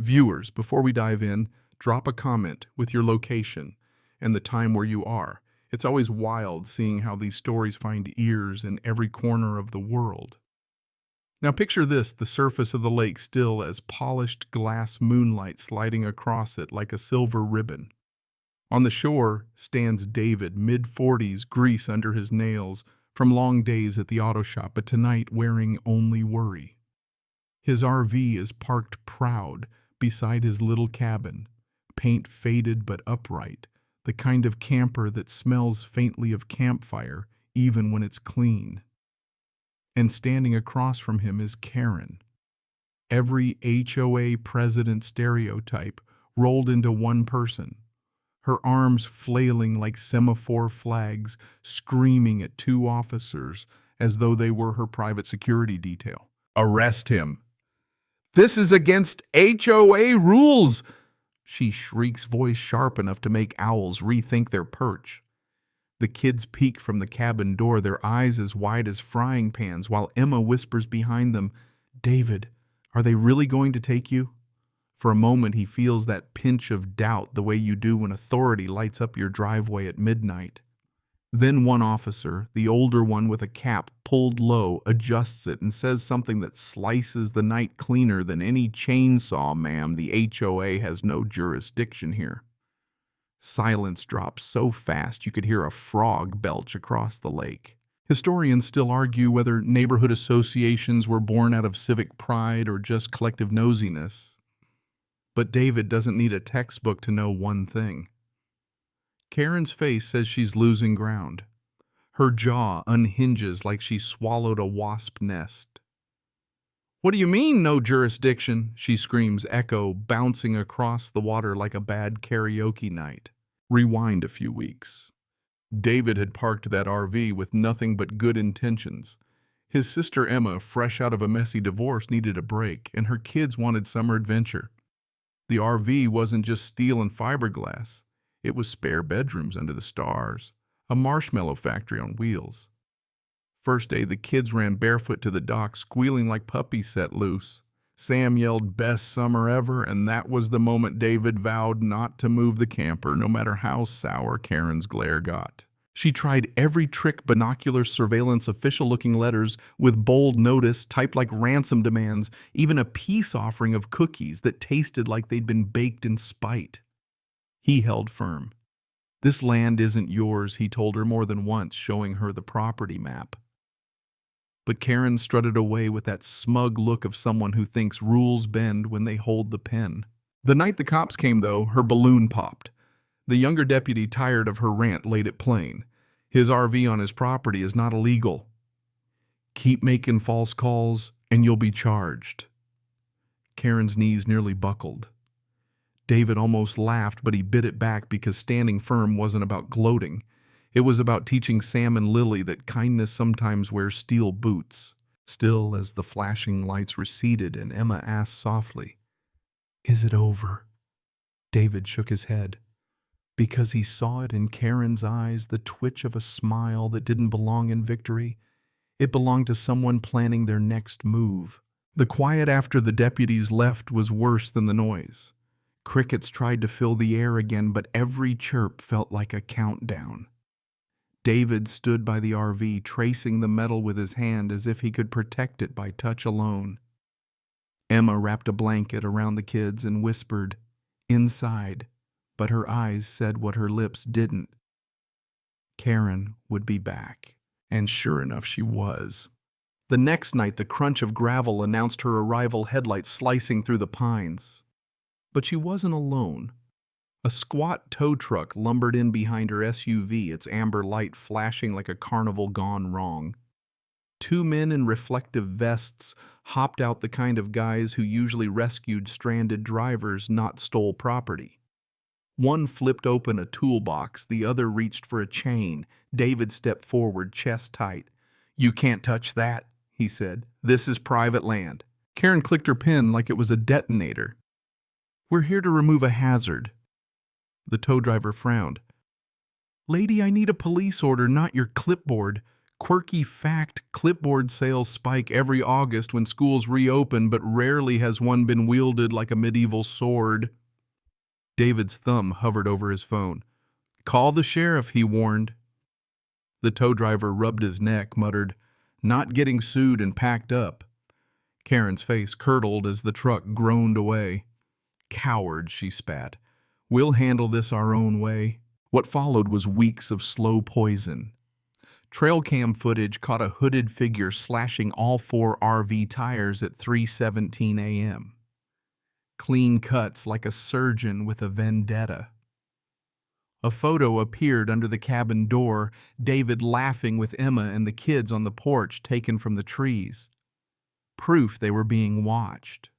Viewers, before we dive in, drop a comment with your location and the time where you are. It's always wild seeing how these stories find ears in every corner of the world. Now picture this, the surface of the lake still as polished glass moonlight sliding across it like a silver ribbon. On the shore stands David, mid-40s, grease under his nails from long days at the auto shop, but tonight wearing only worry. His RV is parked proud beside his little cabin, paint faded but upright, the kind of camper that smells faintly of campfire even when it's clean. And standing across from him is Karen. Every HOA president stereotype rolled into one person. Her arms flailing like semaphore flags, screaming at two officers as though they were her private security detail. "Arrest him! This is against HOA rules!" she shrieks, voice sharp enough to make owls rethink their perch. The kids peek from the cabin door, their eyes as wide as frying pans, while Emma whispers behind them, "David, are they really going to take you?" For a moment he feels that pinch of doubt the way you do when authority lights up your driveway at midnight. Then one officer, the older one with a cap pulled low, adjusts it and says something that slices the night cleaner than any chainsaw. "Ma'am, the HOA has no jurisdiction here." Silence drops so fast you could hear a frog belch across the lake. Historians still argue whether neighborhood associations were born out of civic pride or just collective nosiness. But David doesn't need a textbook to know one thing. Karen's face says she's losing ground. Her jaw unhinges like she swallowed a wasp nest. "What do you mean, no jurisdiction?" she screams, echo bouncing across the water like a bad karaoke night. Rewind a few weeks. David had parked that RV with nothing but good intentions. His sister Emma, fresh out of a messy divorce, needed a break, and her kids wanted summer adventure. The RV wasn't just steel and fiberglass. It was spare bedrooms under the stars, a marshmallow factory on wheels. First day, the kids ran barefoot to the dock, squealing like puppies set loose. Sam yelled, "Best summer ever," and that was the moment David vowed not to move the camper, no matter how sour Karen's glare got. She tried every trick: binocular surveillance, official-looking letters with bold notice typed like ransom demands, even a peace offering of cookies that tasted like they'd been baked in spite. He held firm. "This land isn't yours," he told her more than once, showing her the property map. But Karen strutted away with that smug look of someone who thinks rules bend when they hold the pen. The night the cops came, though, her balloon popped. The younger deputy, tired of her rant, laid it plain. His RV on his property is not illegal. "Keep making false calls, and you'll be charged." Karen's knees nearly buckled. David almost laughed, but he bit it back because standing firm wasn't about gloating. It was about teaching Sam and Lily that kindness sometimes wears steel boots. Still, as the flashing lights receded and Emma asked softly, "Is it over?" David shook his head, because he saw it in Karen's eyes, the twitch of a smile that didn't belong in victory. It belonged to someone planning their next move. The quiet after the deputies left was worse than the noise. Crickets tried to fill the air again, but every chirp felt like a countdown. David stood by the RV, tracing the metal with his hand as if he could protect it by touch alone. Emma wrapped a blanket around the kids and whispered, "Inside," but her eyes said what her lips didn't. Karen would be back. And sure enough, she was. The next night, the crunch of gravel announced her arrival, headlights slicing through the pines. But she wasn't alone. A squat tow truck lumbered in behind her SUV, its amber light flashing like a carnival gone wrong. Two men in reflective vests hopped out, the kind of guys who usually rescued stranded drivers, not stole property. One flipped open a toolbox, the other reached for a chain. David stepped forward, chest tight. "You can't touch that," he said. "This is private land." Karen clicked her pen like it was a detonator. "We're here to remove a hazard." The tow driver frowned. "Lady, I need a police order, not your clipboard," Quirky fact, clipboard sales spike every August when schools reopen, but rarely has one been wielded like a medieval sword. David's thumb hovered over his phone. Call the sheriff, he warned. The tow driver rubbed his neck, muttered, Not getting sued, and packed up. Karen's face curdled as the truck groaned away. Coward, she spat. We'll handle this our own way. What followed was weeks of slow poison. Trail cam footage caught a hooded figure slashing all 4 RV tires at 3:17 a.m. Clean cuts like a surgeon with a vendetta. A photo appeared under the cabin door, David laughing with Emma and the kids on the porch taken from the trees. Proof they were being watched.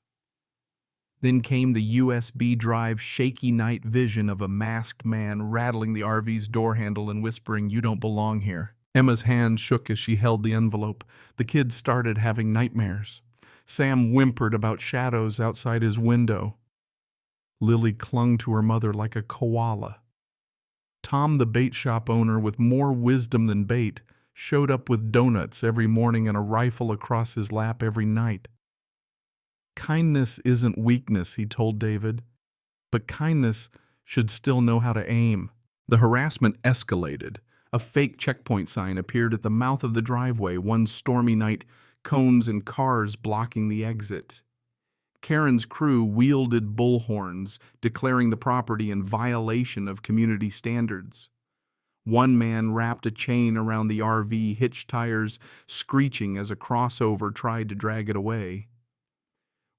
Then came the USB drive shaky night vision of a masked man rattling the RV's door handle and whispering, You don't belong here. Emma's hand shook as she held the envelope. The kids started having nightmares. Sam whimpered about shadows outside his window. Lily clung to her mother like a koala. Tom, the bait shop owner with more wisdom than bait, showed up with donuts every morning and a rifle across his lap every night. Kindness isn't weakness, he told David, but kindness should still know how to aim. The harassment escalated. A fake checkpoint sign appeared at the mouth of the driveway one stormy night, cones and cars blocking the exit. Karen's crew wielded bullhorns, declaring the property in violation of community standards. One man wrapped a chain around the RV, hitch tires screeching as a crossover tried to drag it away.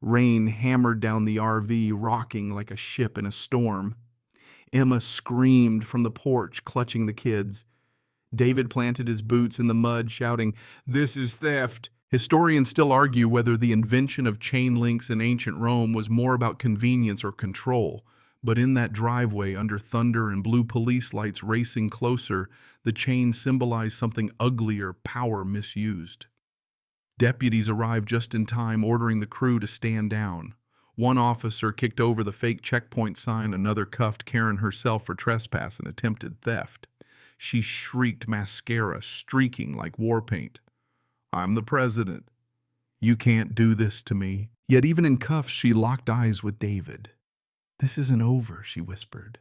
Rain hammered down the RV, rocking like a ship in a storm. Emma screamed from the porch, clutching the kids. David planted his boots in the mud, shouting, This is theft. Historians still argue whether the invention of chain links in ancient Rome was more about convenience or control. But in that driveway, under thunder and blue police lights racing closer, the chain symbolized something uglier, power misused. Deputies arrived just in time, ordering the crew to stand down. One officer kicked over the fake checkpoint sign, another cuffed Karen herself for trespass and attempted theft. She shrieked, mascara streaking like war paint. I'm the president. You can't do this to me. Yet even in cuffs, she locked eyes with David. This isn't over, she whispered.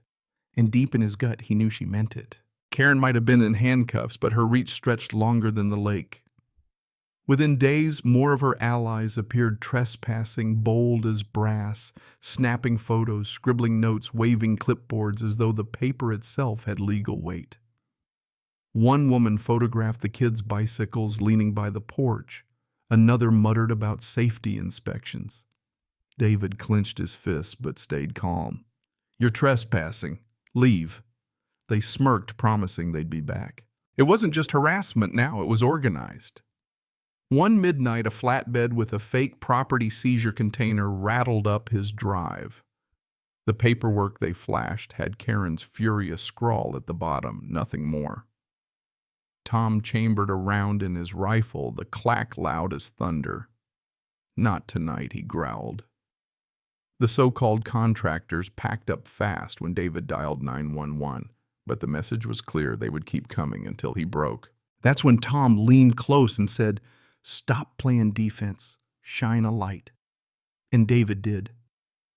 And deep in his gut, he knew she meant it. Karen might have been in handcuffs, but her reach stretched longer than the lake. Within days, more of her allies appeared trespassing, bold as brass, snapping photos, scribbling notes, waving clipboards as though the paper itself had legal weight. One woman photographed the kids' bicycles leaning by the porch. Another muttered about safety inspections. David clenched his fists but stayed calm. You're trespassing. Leave. They smirked, promising they'd be back. It wasn't just harassment now, it was organized. One midnight, a flatbed with a fake property seizure container rattled up his drive. The paperwork they flashed had Karen's furious scrawl at the bottom, nothing more. Tom chambered a round in his rifle, the clack loud as thunder. Not tonight, he growled. The so-called contractors packed up fast when David dialed 911, but the message was clear they would keep coming until he broke. That's when Tom leaned close and said, Stop playing defense. Shine a light. And David did.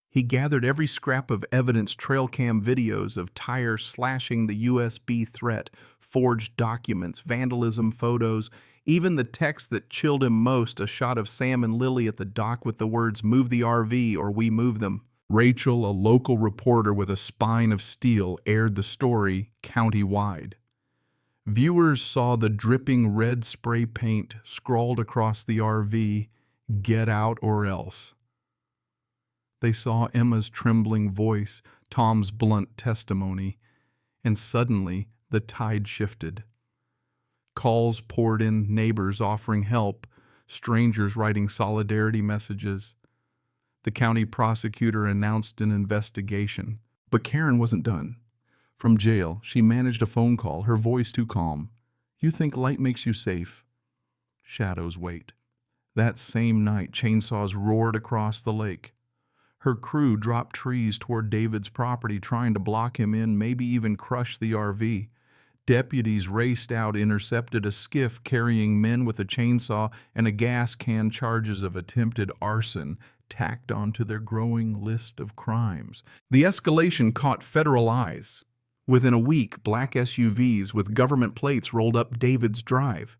He gathered every scrap of evidence, trail cam videos of tires slashing, the USB threat, forged documents, vandalism photos, even the text that chilled him most, a shot of Sam and Lily at the dock with the words, Move the RV or we move them. Rachel, a local reporter with a spine of steel, aired the story county-wide. Viewers saw the dripping red spray paint scrawled across the RV, Get out or else. They saw Emma's trembling voice, Tom's blunt testimony, and suddenly the tide shifted. Calls poured in, neighbors offering help, strangers writing solidarity messages. The county prosecutor announced an investigation, but Karen wasn't done. From jail, she managed a phone call, her voice too calm. You think light makes you safe? Shadows wait. That same night, chainsaws roared across the lake. Her crew dropped trees toward David's property, trying to block him in, maybe even crush the RV. Deputies raced out, intercepted a skiff carrying men with a chainsaw and a gas can, charges of attempted arson tacked onto their growing list of crimes. The escalation caught federal eyes. Within a week, black SUVs with government plates rolled up David's drive.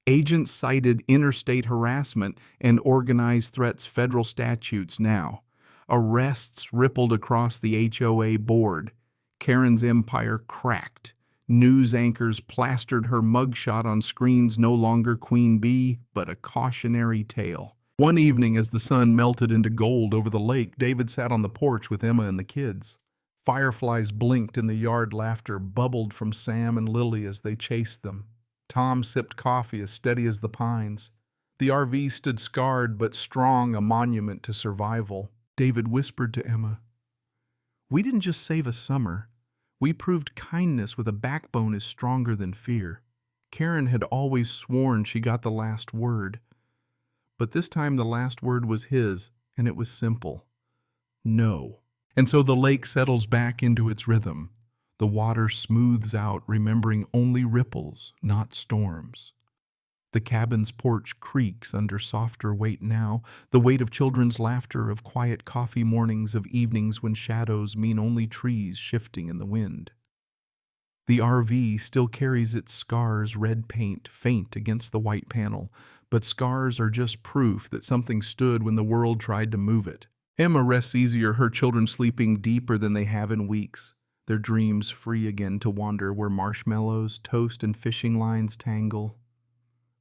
Agents cited interstate harassment and organized threats federal statutes now. Arrests rippled across the HOA board. Karen's empire cracked. News anchors plastered her mugshot on screens, no longer Queen Bee, but a cautionary tale. One evening, as the sun melted into gold over the lake, David sat on the porch with Emma and the kids. Fireflies blinked in the yard, laughter bubbled from Sam and Lily as they chased them. Tom sipped coffee as steady as the pines. The RV stood scarred but strong, a monument to survival. David whispered to Emma, "We didn't just save a summer. We proved kindness with a backbone is stronger than fear." Karen had always sworn she got the last word. But this time the last word was his, and it was simple. No. And so the lake settles back into its rhythm. The water smooths out, remembering only ripples, not storms. The cabin's porch creaks under softer weight now, the weight of children's laughter, of quiet coffee mornings, of evenings when shadows mean only trees shifting in the wind. The RV still carries its scars, red paint faint against the white panel, but scars are just proof that something stood when the world tried to move it. Emma rests easier, her children sleeping deeper than they have in weeks, their dreams free again to wander where marshmallows, toast, and fishing lines tangle.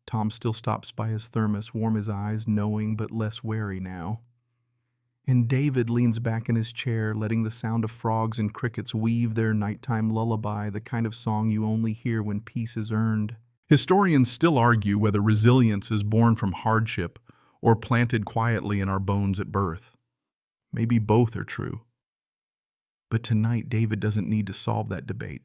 Tom still stops by his thermos, warm his eyes, knowing but less wary now. And David leans back in his chair, letting the sound of frogs and crickets weave their nighttime lullaby, the kind of song you only hear when peace is earned. Historians still argue whether resilience is born from hardship or planted quietly in our bones at birth. Maybe both are true. But tonight, David doesn't need to solve that debate.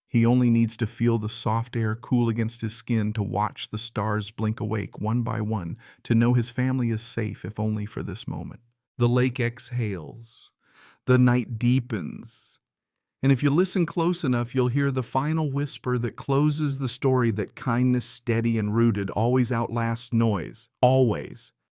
He only needs to feel the soft air cool against his skin, to watch the stars blink awake one by one, to know his family is safe, if only for this moment. The lake exhales. The night deepens. And if you listen close enough, you'll hear the final whisper that closes the story, that kindness, steady and rooted, always outlasts noise. Always.